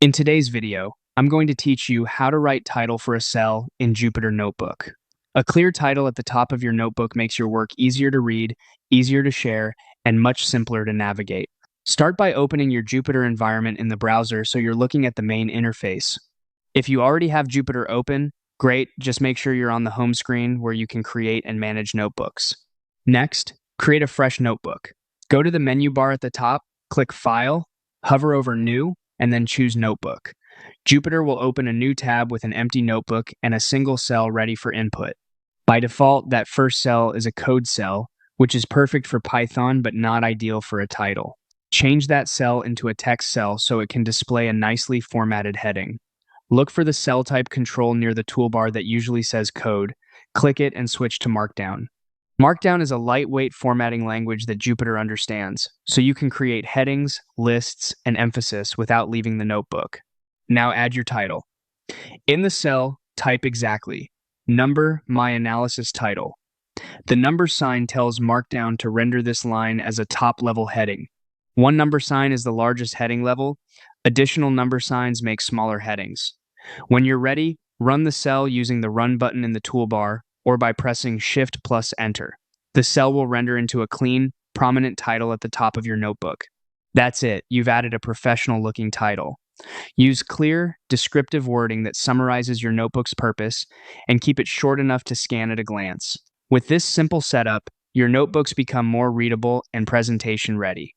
In today's video, I'm going to teach you how to write title for a cell in Jupyter Notebook. A clear title at the top of your notebook makes your work easier to read, easier to share, and much simpler to navigate. Start by opening your Jupyter environment in the browser so you're looking at the main interface. If you already have Jupyter open, great, just make sure you're on the home screen where you can create and manage notebooks. Next, create a fresh notebook. Go to the menu bar at the top, click File, hover over New, and then choose Notebook. Jupyter will open a new tab with an empty notebook and a single cell ready for input. By default, that first cell is a code cell, which is perfect for Python but not ideal for a title. Change that cell into a text cell so it can display a nicely formatted heading. Look for the cell type control near the toolbar that usually says Code. Click it and switch to Markdown. Markdown is a lightweight formatting language that Jupyter understands, so you can create headings, lists, and emphasis without leaving the notebook. Now add your title. In the cell, type exactly, number my analysis title. The number sign tells Markdown to render this line as a top-level heading. One number sign is the largest heading level. Additional number signs make smaller headings. When you're ready, run the cell using the Run button in the toolbar or by pressing Shift plus Enter. The cell will render into a clean, prominent title at the top of your notebook. That's it, you've added a professional-looking title. Use clear, descriptive wording that summarizes your notebook's purpose and keep it short enough to scan at a glance. With this simple setup, your notebooks become more readable and presentation ready.